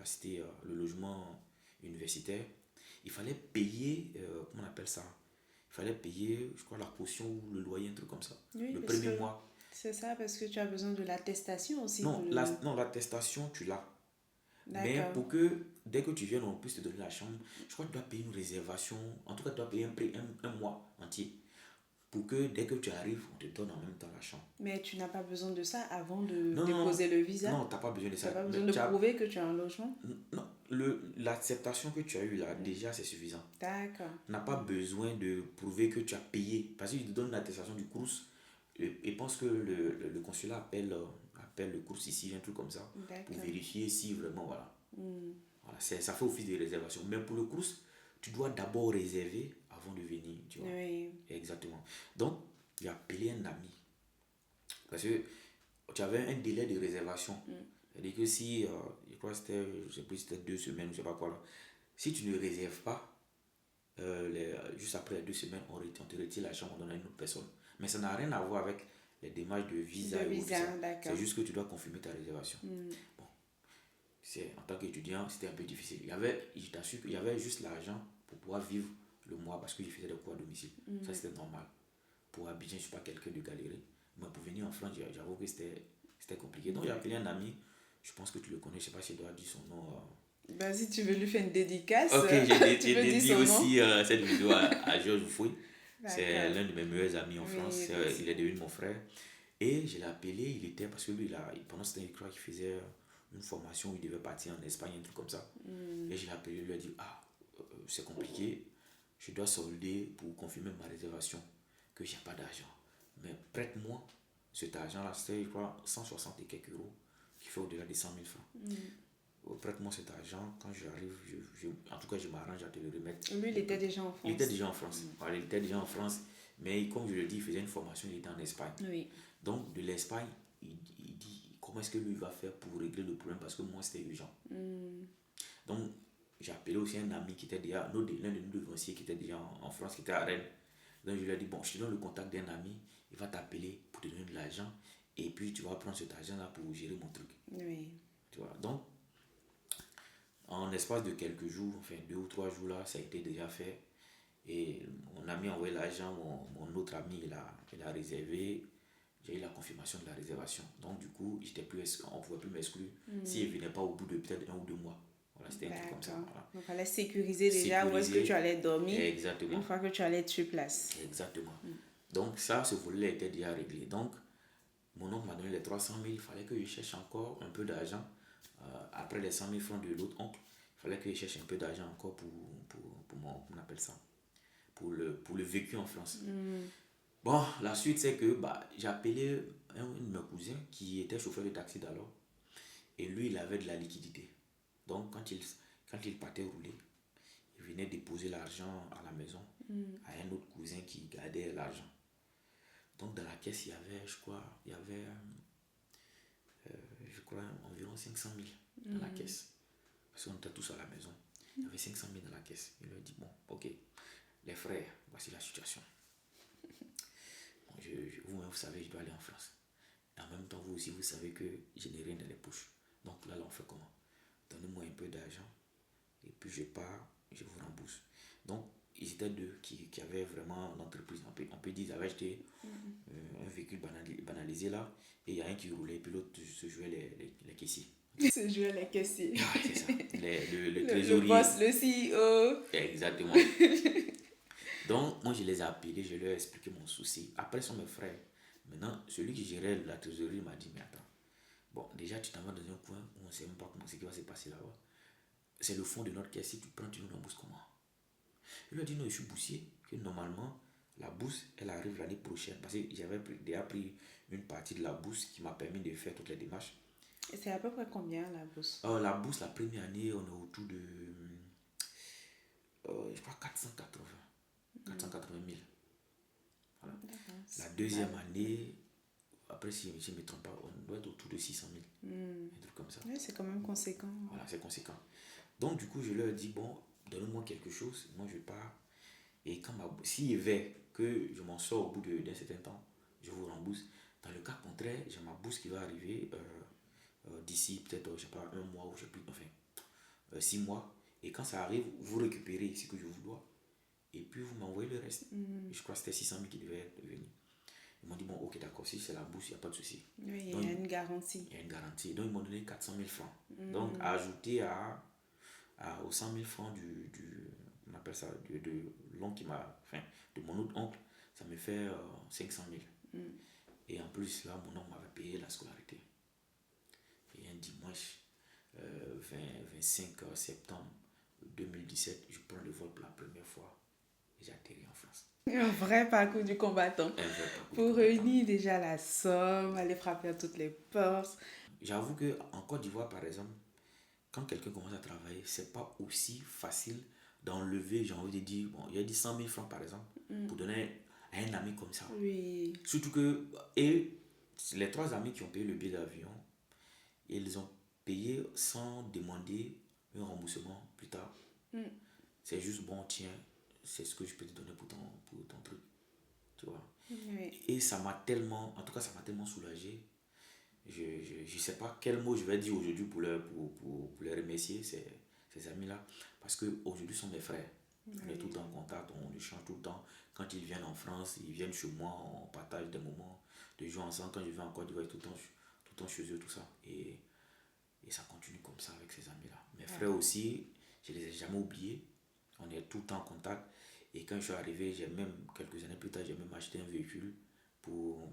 c'était le logement universitaire, il fallait payer, comment on appelle ça? Il fallait payer, je crois, la caution ou le loyer, un truc comme ça. Oui, Le parce premier que mois. c'est ça, parce que tu as besoin de l'attestation aussi. Non, non, l'attestation, tu l'as. Mais D'accord. pour que, dès que tu viennes, on puisse te donner la chambre, je crois que tu dois payer une réservation. En tout cas, tu dois payer un mois entier. Pour que dès que tu arrives, on te donne en même temps la chambre. Mais tu n'as pas besoin de ça avant de Non, déposer le visa. non, tu n'as pas besoin de Tu ça. n'as pas besoin Mais de prouver que tu as un logement. non, l'acceptation que tu as eue là, déjà, c'est suffisant. D'accord. Tu n'as pas besoin de prouver que tu as payé. Parce qu'ils te donnent l'attestation du CRUS. Et pense que le consulat appelle appelle le course ici, un truc comme ça, pour D'accord. vérifier si vraiment, voilà. Voilà, ça fait office de réservation. Mais pour le course, tu dois d'abord réserver avant de venir, tu vois. Oui. Exactement. Donc, j'ai appelé un ami. Parce que tu avais un délai de réservation. C'est-à-dire que si, je crois que c'était, je sais plus, c'était 2 semaines, je sais pas quoi là. Si tu ne réserves pas, juste après les 2 semaines, on te retire la chambre, on donne à une autre personne. Mais ça n'a rien à voir avec les démarches de visa De et autres. visa, Ça. d'accord. C'est juste que tu dois confirmer ta réservation. Bon, en tant qu'étudiant, c'était un peu difficile. Je t'assure qu'il y avait juste l'argent pour pouvoir vivre le mois parce que je faisais des cours à domicile. Ça, c'était normal. Pour Abidjan, je ne suis pas quelqu'un de galéré. Mais pour venir en France, j'avoue que c'était compliqué. Donc, j'ai appelé un ami. Je pense que tu le connais. Je ne sais pas si je dois dire son nom. Ben, si tu veux lui faire une dédicace, Ok, tu peux dire dédié son nom. aussi cette vidéo à Georges Fouy. C'est D'accord. l'un de mes meilleurs amis en France. Oui, Il est devenu mon frère. Et je l'ai appelé, il était, parce que lui, pendant ce temps, je crois qu'il faisait une formation où il devait partir en Espagne, un truc comme ça. Et je l'ai appelé, il lui a dit, c'est compliqué, je dois solder pour confirmer ma réservation, que j'ai pas d'argent. Mais prête-moi cet argent-là, c'était, je crois, 160 et quelques euros, qui fait au-delà des 100 000 francs. Prête-moi cet argent, quand j'arrive, en tout cas, je m'arrange à te le remettre. Lui, il était déjà en France. Il était déjà en France. Voilà, il était déjà en France. Mais comme je le dis, il faisait une formation, il était en Espagne. Oui. Donc, de l'Espagne, il dit comment est-ce que lui va faire pour régler le problème parce que moi, c'était urgent. Donc, j'ai appelé aussi un ami qui était déjà, l'un de nos devanciers qui était déjà en France, qui était à Rennes. Donc, je lui ai dit, bon, je te donne le contact d'un ami, il va t'appeler pour te donner de l'argent et puis tu vas prendre cet argent-là pour gérer mon truc. Oui. Tu vois, donc, en espace de quelques jours, enfin 2 ou 3 jours là, ça a été déjà fait. Et mon ami a envoyé l'argent, mon autre ami, il a réservé. J'ai eu la confirmation de la réservation. Donc, du coup, on ne pouvait plus m'exclure s'il ne venait pas au bout de peut-être 1 ou 2 mois. Voilà, c'était un truc comme ça. Voilà. Donc, il fallait sécuriser déjà où est-ce que tu allais dormir. Exactement. Une fois que tu allais être sur place. Exactement. Donc, ça, ce volet était déjà réglé. Donc, mon oncle m'a donné les 300 000. Il fallait que je cherche encore un peu d'argent. Après les 100 000 francs de l'autre oncle, il fallait que je cherche un peu d'argent encore pour on appelle ça, pour le vécu en France. Bon, la suite, c'est que j'ai appelé un de mes cousins qui était chauffeur de taxi d'alors. Et lui, il avait de la liquidité. Donc, quand il partait rouler, il venait déposer l'argent à la maison à un autre cousin qui gardait l'argent. Donc, dans la caisse, il y avait, je crois, environ 500 000 dans la caisse. Parce qu'on était tous à la maison. Il y avait 500 000 dans la caisse. Il lui a dit, bon, ok, les frères, voici la situation. Vous-même, vous savez, je dois aller en France. En même temps, vous aussi, vous savez que je n'ai rien dans les poches. Donc là, on fait comment? Donnez-moi un peu d'argent et puis je pars, je vous rembourse. Donc, ils étaient deux qui avaient vraiment l'entreprise. On peut dire qu'ils avaient acheté un véhicule banalisé là et il y a un qui roulait et puis l'autre se jouait les caissiers. Se jouait les caissiers. Ah, c'est ça. Le Le trésorier. boss, le CEO. Exactement. Donc, moi, je les ai appelés, je leur ai expliqué mon souci. Après, ils sont mes frères. Maintenant, celui qui gérait la trésorerie m'a dit, mais attends, bon, déjà, tu t'en vas dans un coin où on ne sait même pas ce qui va se passer là-bas. C'est le fond de notre caisse. Si tu prends, tu nous rembourses comment? Il lui a dit, non, je suis boursier, que normalement, la bourse, elle arrive l'année prochaine. Parce que j'avais déjà pris une partie de la bourse qui m'a permis de faire toutes les démarches. Et c'est à peu près combien la bourse? La bourse, la première année, on est autour de, je crois, 480 000. Voilà. La deuxième année, après, si je ne me trompe pas, on doit être autour de 600 000. Un truc comme ça. Oui, c'est quand même conséquent. Voilà, c'est conséquent. Donc, du coup, je leur dis, bon, donne-moi quelque chose, moi je pars. Et quand s'il veut que je m'en sors au bout d'un certain temps, je vous rembourse. Dans le cas contraire, j'ai ma bourse qui va arriver d'ici peut-être, je sais pas, 1 mois ou je sais plus, enfin, 6 mois. Et quand ça arrive, vous récupérez ce que je vous dois. Et puis vous m'envoyez le reste. Et je crois que c'était 600 000 qui devaient venir. Ils m'ont dit, bon, ok, d'accord, si c'est la bourse, il n'y a pas de souci. Oui, il y a une garantie. Il y a une garantie. Donc, ils m'ont donné 400 000 francs. Donc, ajouté aux 100 000 francs on appelle ça, de l'oncle de mon autre oncle, ça me fait 500 000. Et en plus, là, mon oncle m'avait payé la scolarité. Et un dimanche, 25 septembre 2017, je prends le vol pour la première fois. et j'ai atterri en France. Un vrai parcours du combattant. Un vrai parcours de Pour combattant. réunir déjà la somme, aller frapper à toutes les portes. J'avoue qu'en Côte d'Ivoire, par exemple, quand quelqu'un commence à travailler, c'est pas aussi facile d'enlever, j'ai envie de dire, bon, il a dit 100 000 francs par exemple, pour donner à un ami comme ça. Oui. Surtout que, et les trois amis qui ont payé le billet d'avion, ils ont payé sans demander un remboursement plus tard. C'est juste, bon, tiens, c'est ce que je peux te donner pour ton truc. Tu vois. Oui. Et ça m'a tellement, en tout cas, ça m'a tellement soulagé. Je sais pas quel mot je vais dire aujourd'hui pour les remercier, ces amis-là. Parce qu'aujourd'hui, sont mes frères. On est tout le temps en contact, on échange tout le temps. Quand ils viennent en France, ils viennent chez moi, on partage des moments de jour ensemble. Quand je vais en Côte d'Ivoire, tout le temps chez eux, tout ça. Et ça continue comme ça avec ces amis-là. Mes frères aussi, je les ai jamais oubliés. On est tout le temps en contact. Et quand je suis arrivé, j'ai même, quelques années plus tard, j'ai même acheté un véhicule pour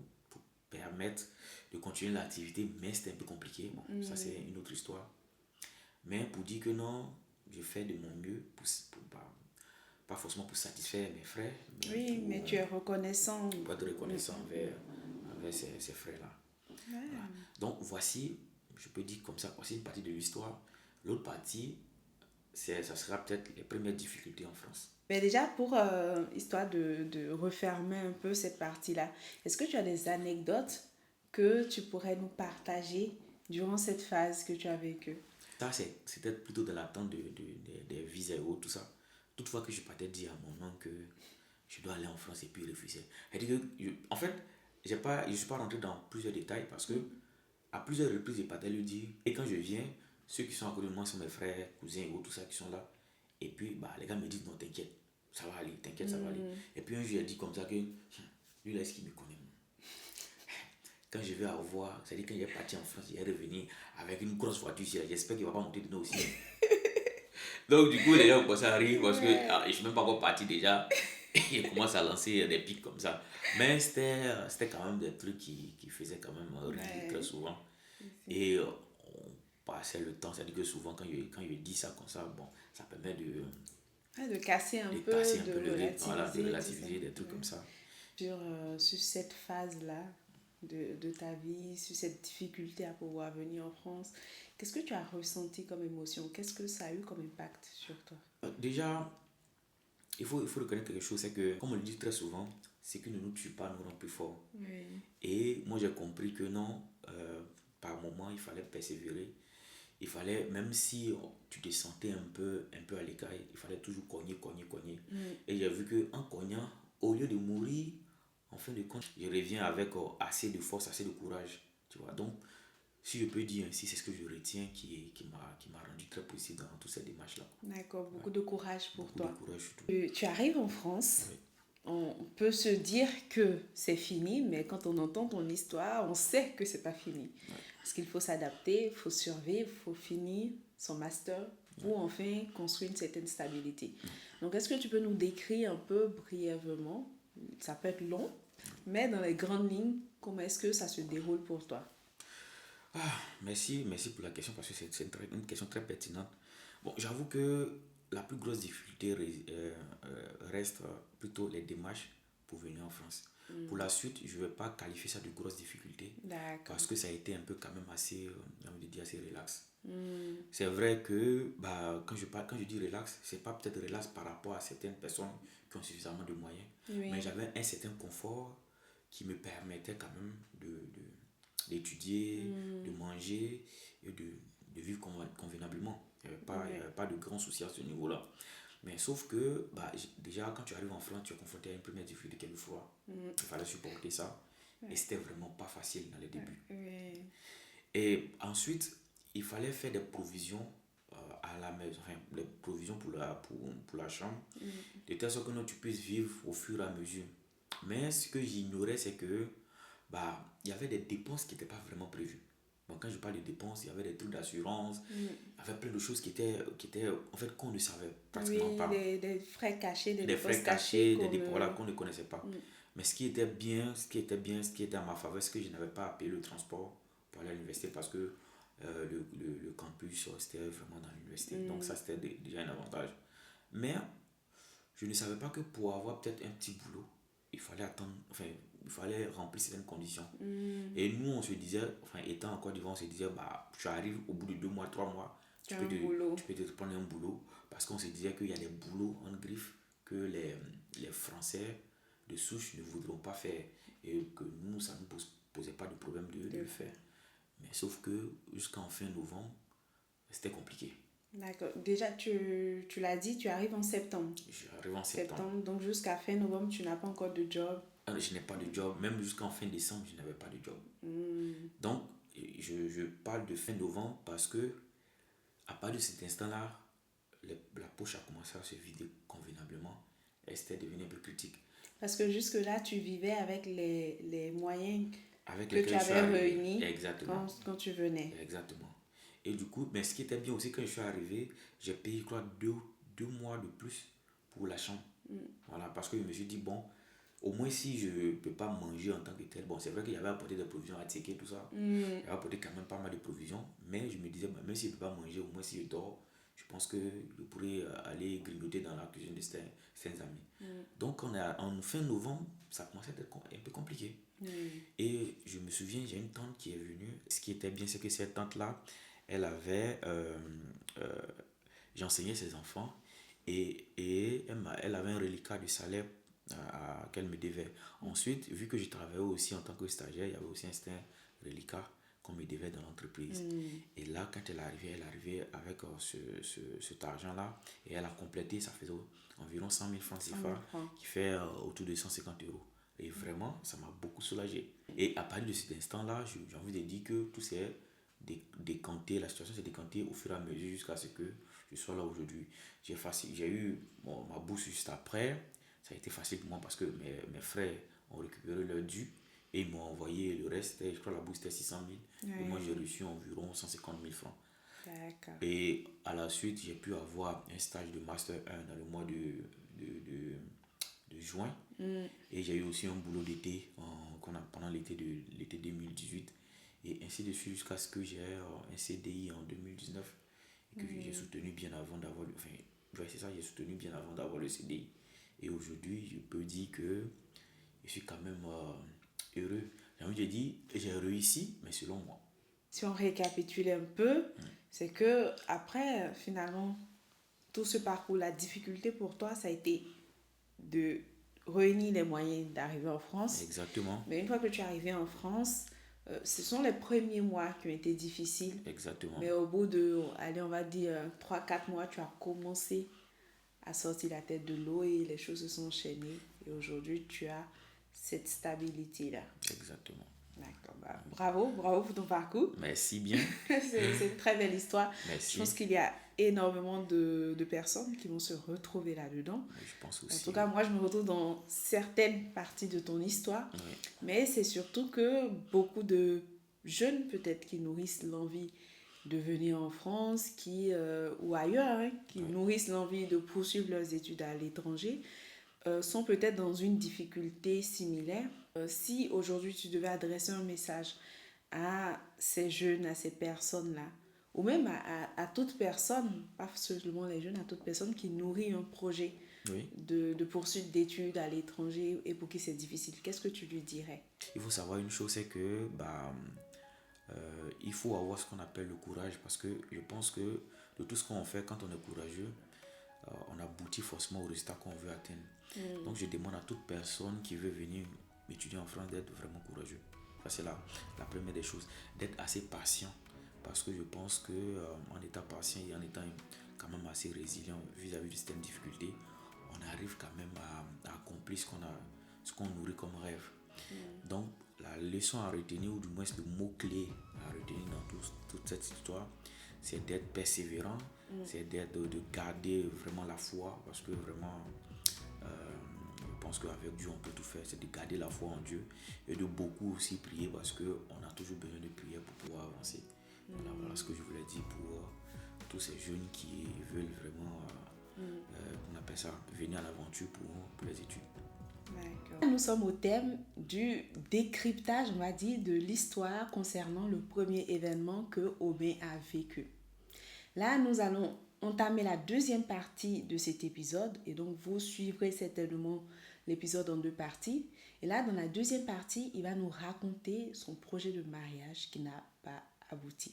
permettre de continuer l'activité, mais c'était un peu compliqué. Bon, ça c'est une autre histoire. Mais pour dire que non, je fais de mon mieux, pas forcément pour satisfaire mes frères, mais Oui, mais tu es reconnaissant. pour être reconnaissant envers ces frères-là. Ouais. Voilà. Donc voici, je peux dire comme ça, voici une partie de l'histoire. L'autre partie, ça sera peut-être les premières difficultés en France. Mais déjà, pour histoire de refermer un peu cette partie-là, est-ce que tu as des anecdotes que tu pourrais nous partager durant cette phase que tu as vécue? Ça, c'était plutôt dans l'attente des visas et autres, tout ça. Toutefois que je partais dire à mon oncle que je dois aller en France et puis il refusait. En fait, je ne suis pas rentré dans plusieurs détails parce que à plusieurs reprises, je partais lui dire, et quand je viens, ceux qui sont à côté de moi sont mes frères, cousins et autres, tout ça qui sont là. Et puis, bah, les gars me disent, non, t'inquiète, ça va aller, t'inquiète, ça va aller. Et puis un jour, il a dit comme ça que, lui là, est-ce qu'il me connaît? Quand je vais avoir, c'est-à-dire quand il est parti en France, il est revenu avec une grosse voiture ici, j'espère qu'il ne va pas monter dedans aussi. Donc, du coup, les gens commencent à rire parce que je ne suis même pas encore parti déjà. Il commence à lancer des pics comme ça. Mais c'était quand même des trucs qui faisaient quand même rire très souvent. Et on passait le temps, c'est-à-dire que souvent, quand je dis ça comme ça, bon, ça permet De casser un de peu, casser un de peu le rythme, voilà, de relativiser, relativiser des trucs comme ça. sur cette phase-là de ta vie, sur cette difficulté à pouvoir venir en France, qu'est-ce que tu as ressenti comme émotion? Qu'est-ce que ça a eu comme impact sur toi? Déjà, il faut reconnaître quelque chose, c'est que, comme on le dit très souvent, ce qui ne nous tue pas nous rend plus forts. Oui. Et moi, j'ai compris que non, par moment, il fallait persévérer. Il fallait, même si tu te sentais un peu à l'écart, il fallait toujours cogner, cogner, cogner. Et j'ai vu qu'en cognant, au lieu de mourir, en fin de compte, je reviens avec assez de force, assez de courage. Tu vois. Donc, si je peux dire ainsi, c'est ce que je retiens qui m'a rendu très précis dans toutes ces démarches-là. D'accord, beaucoup de courage pour Beaucoup de toi. courage surtout. Tu arrives en France, Oui. on peut se dire que c'est fini, mais quand on entend ton histoire, on sait que c'est pas fini. Parce qu'il faut s'adapter, il faut survivre, il faut finir son master pour enfin construire une certaine stabilité. Donc, est-ce que tu peux nous décrire un peu brièvement, ça peut être long, mais dans les grandes lignes, comment est-ce que ça se déroule pour toi? Merci pour la question parce que c'est une question très pertinente. Bon, j'avoue que la plus grosse difficulté reste plutôt les démarches pour venir en France. Pour la suite, je ne vais pas qualifier ça de grosse difficulté D'accord. parce que ça a été un peu quand même assez, j'ai envie de dire, assez relax. C'est vrai que bah, quand je dis relax, c'est pas peut-être relax par rapport à certaines personnes qui ont suffisamment de moyens, Oui. mais j'avais un certain confort qui me permettait quand même d'étudier, de manger et de vivre convenablement. Il n'y avait pas de grands soucis à ce niveau-là. Mais sauf que bah, déjà, quand tu arrives en France, tu es confronté à une première difficulté qui est le froid. Il fallait supporter ça. Et c'était vraiment pas facile dans les débuts. Oui. Et ensuite, il fallait faire des provisions à la maison, enfin, des provisions pour la chambre, de telle sorte que non, tu puisses vivre au fur et à mesure. Mais ce que j'ignorais, c'est que bah, il y avait des dépenses qui n'étaient pas vraiment prévues. Donc quand je parle de dépenses, il y avait des trucs d'assurance, il y avait plein de choses qui étaient en fait, qu'on ne savait pratiquement Oui, pas. des frais cachés, des Des dépenses frais cachés, des qu'on dépenses voilà, ne- qu'on ne connaissait pas. Mais ce qui était bien, ce qui était à ma faveur, c'est que je n'avais pas à payer le transport pour aller à l'université parce que le campus, c'était vraiment dans l'université. Donc ça, c'était déjà un avantage. Mais je ne savais pas que pour avoir peut-être un petit boulot, il fallait attendre, enfin, il fallait remplir certaines conditions. Et nous, on se disait, enfin, étant en Côte d'Ivoire, on se disait, bah, tu arrives au bout de 2 mois, 3 mois, Tu as un boulot. tu peux te prendre un boulot. Parce qu'on se disait qu'il y a des boulots en griffe que les Français de souche ne voudront pas faire. Et que nous, ça ne nous posait pas de problème de le faire. Mais sauf que jusqu'en fin novembre, c'était compliqué. D'accord. Déjà, tu l'as dit, tu arrives en septembre. J'arrive en septembre. Donc jusqu'à fin novembre, tu n'as pas encore de job. Je n'ai pas de job. Même jusqu'en fin décembre, je n'avais pas de job. Donc, je parle de fin novembre parce que à partir de cet instant-là, la poche a commencé à se vider convenablement. Et c'était devenu un peu critique. Parce que jusque-là, tu vivais avec les moyens avec que tu avais réunis quand tu venais. Exactement. Et du coup, mais ce qui était bien aussi, quand je suis arrivé, j'ai payé, je crois, deux mois de plus pour la chambre. Voilà, parce que je me suis dit, bon, au moins si je ne peux pas manger en tant que tel, bon, c'est vrai qu'il y avait apporté des provisions à ticket, tout ça. Il y avait apporté quand même pas mal de provisions, mais je me disais, bah, même si je ne peux pas manger, au moins si je dors, je pense que je pourrais aller grignoter dans la cuisine de certains amis. Donc, en fin novembre, ça commençait à être un peu compliqué. Et je me souviens, j'ai une tante qui est venue. Ce qui était bien, c'est que cette tante-là, elle avait... j'enseignais ses enfants et elle avait un reliquat de salaire qu'elle me devait. Ensuite, vu que je travaillais aussi en tant que stagiaire, il y avait aussi un certain reliquat qu'on me devait dans l'entreprise. Et là, quand elle arrivait avec cet argent-là et elle a complété, ça faisait environ 100 000 francs CFA, qui fait autour de 150 euros. Et vraiment, ça m'a beaucoup soulagé. Et à partir de cet instant-là, j'ai envie de dire que tout s'est décanté, la situation s'est décantée au fur et à mesure jusqu'à ce que je sois là aujourd'hui. J'ai eu ma bourse juste après. Ça a été facile pour moi parce que mes frères ont récupéré leur dû et ils m'ont envoyé le reste. Je crois que la bourse était 600 000. Et moi, j'ai reçu environ 150 000 francs. D'accord. Et à la suite, j'ai pu avoir un stage de Master 1 dans le mois de juin. Et j'ai eu aussi un boulot d'été pendant l'été 2018. Et ainsi de suite jusqu'à ce que j'ai un CDI en 2019 et que j'ai soutenu bien avant d'avoir j'ai soutenu bien avant d'avoir le CDI. Et aujourd'hui, je peux dire que je suis quand même heureux. J'ai envie de dire, j'ai réussi, mais selon moi. Si on récapitule un peu, c'est que après, finalement, tout ce parcours, la difficulté pour toi, ça a été de réunir les moyens d'arriver en France. Exactement. Mais une fois que tu es arrivé en France, ce sont les premiers mois qui ont été difficiles. Exactement. Mais au bout de, allez, on va dire 3-4 mois, tu as commencé à sortir la tête de l'eau et les choses se sont enchaînées. Et aujourd'hui, tu as cette stabilité-là. Exactement. D'accord. Bah, bravo pour ton parcours. Merci bien. C'est une très belle histoire. Merci. Je pense qu'il y a énormément de personnes qui vont se retrouver là-dedans. Je pense aussi. En tout cas, moi, je me retrouve dans certaines parties de ton histoire. Oui. Mais c'est surtout que beaucoup de jeunes, peut-être, qui nourrissent l'envie de venir en France ou ailleurs, qui nourrissent l'envie de poursuivre leurs études à l'étranger, sont peut-être dans une difficulté similaire. Si aujourd'hui tu devais adresser un message à ces jeunes, à ces personnes-là, ou même à toute personne, pas seulement les jeunes, à toute personne qui nourrit un projet de poursuite d'études à l'étranger et pour qui c'est difficile, qu'est-ce que tu lui dirais? Il faut savoir une chose, c'est que il faut avoir ce qu'on appelle le courage, parce que je pense que de tout ce qu'on fait, quand on est courageux, on aboutit forcément au résultat qu'on veut atteindre. Donc je demande à toute personne qui veut venir étudier en France d'être vraiment courageux. Ça, c'est la première des choses, d'être assez patient, parce que je pense que en étant patient et en étant quand même assez résilient vis-à-vis de certaines difficultés, on arrive quand même à accomplir ce qu'on nourrit comme rêve. Donc la leçon à retenir, ou du moins le mot-clé à retenir dans toute cette histoire, c'est d'être persévérant, c'est de garder vraiment la foi, parce que vraiment, je pense qu'avec Dieu, on peut tout faire. C'est de garder la foi en Dieu et de beaucoup aussi prier, parce qu'on a toujours besoin de prier pour pouvoir avancer. Voilà ce que je voulais dire pour tous ces jeunes qui veulent vraiment, on appelle ça, venir à l'aventure pour les études. D'accord. Nous sommes au thème du décryptage, on va dire, de l'histoire concernant le premier événement que Aubin a vécu. Là, nous allons entamer la deuxième partie de cet épisode et donc vous suivrez certainement l'épisode en 2 parties. Et là, dans la deuxième partie, il va nous raconter son projet de mariage qui n'a pas abouti.